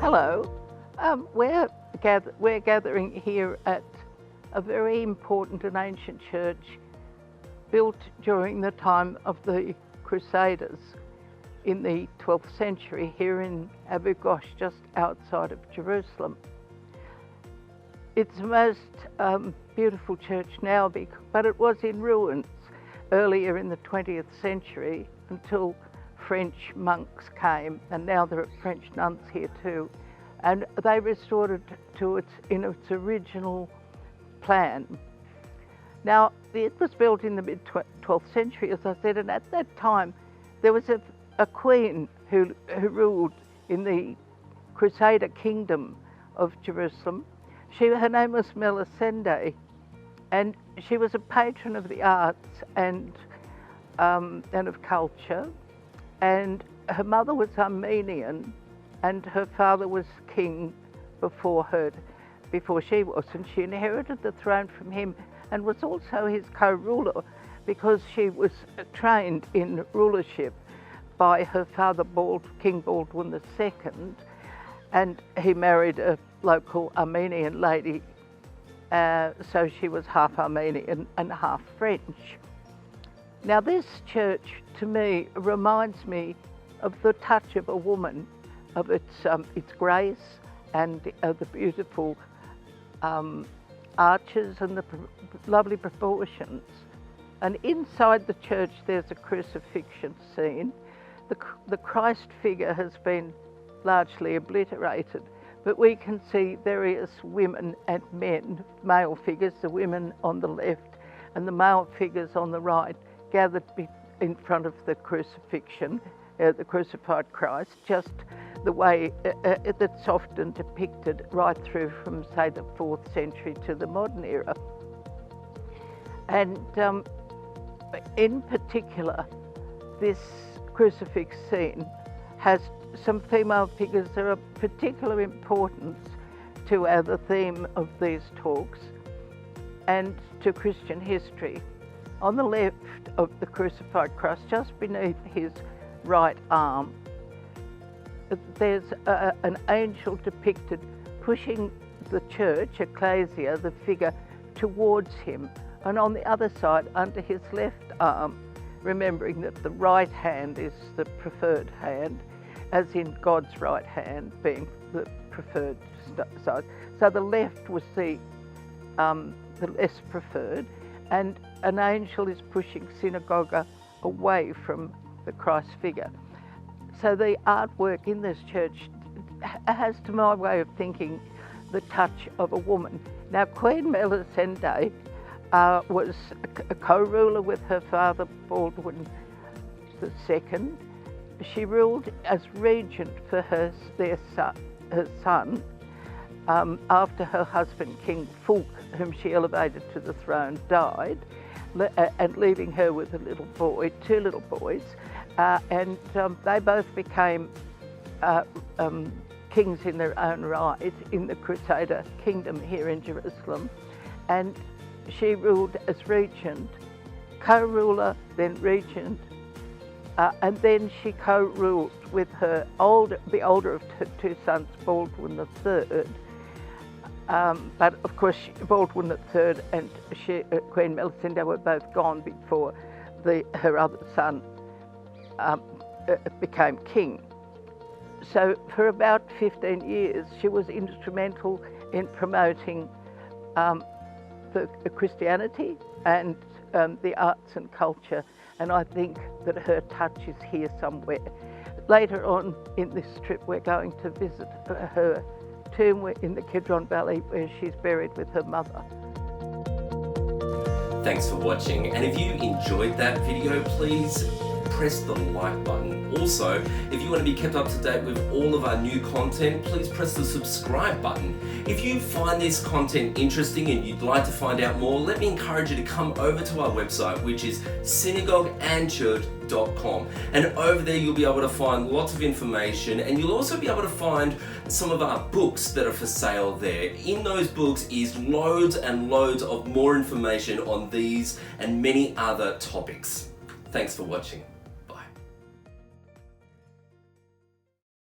Hello. We're gathering here at a very important and ancient church built during the time of the Crusaders in the 12th century here in Abu Ghosh, just outside of Jerusalem. It's a most beautiful church now, but it was in ruins earlier in the 20th century until French monks came, and now there are French nuns here too, and they restored it to its original plan. Now, it was built in the mid-12th century, as I said, and at that time there was a queen who ruled in the Crusader kingdom of Jerusalem. Her name was Melisende, and she was a patron of the arts and of culture. And her mother was Armenian, and her father was king before she was, and she inherited the throne from him and was also his co-ruler because she was trained in rulership by her father, King Baldwin II, and he married a local Armenian lady, so she was half Armenian and half French. Now, this church, to me, reminds me of the touch of a woman, of its grace and the beautiful arches and the lovely proportions. And inside the church, there's a crucifixion scene. The Christ figure has been largely obliterated, but we can see various women and men, male figures, the women on the left and the male figures on the right, gathered in front of the crucifixion, the crucified Christ, just the way that's often depicted right through from, say, the 4th century to the modern era. And in particular, this crucifix scene has some female figures that are of particular importance to the theme of these talks and to Christian history. On the left of the crucified Christ, just beneath his right arm, there's an angel depicted pushing the church, ecclesia, the figure, towards him. And on the other side, under his left arm, remembering that the right hand is the preferred hand, as in God's right hand being the preferred side. So the left was the less preferred, and an angel is pushing synagogue away from the Christ figure. So the artwork in this church has, to my way of thinking, the touch of a woman. Now, Queen Melisende was a co-ruler with her father, Baldwin II. She ruled as regent for her son after her husband, King Fulk, whom she elevated to the throne, died, and leaving her with two little boys, and they both became kings in their own right in the Crusader kingdom here in Jerusalem. And she ruled as regent, co-ruler, then regent, and then she co-ruled with the older of her two sons, Baldwin III. But of course, Baldwin III and Queen Melisende were both gone before her other son became king. So for about 15 years, she was instrumental in promoting the Christianity and the arts and culture, and I think that her touch is here somewhere. Later on in this trip, we're going to visit her tomb in the Kidron Valley, where she's buried with her mother. Thanks for watching, and if you enjoyed that video, please press the like button. Also, if you want to be kept up to date with all of our new content, please press the subscribe button. If you find this content interesting and you'd like to find out more, let me encourage you to come over to our website, which is synagogueandchurch.com, and over there you'll be able to find lots of information, and you'll also be able to find some of our books that are for sale there. In those books is loads and loads of more information on these and many other topics. Thanks for watching.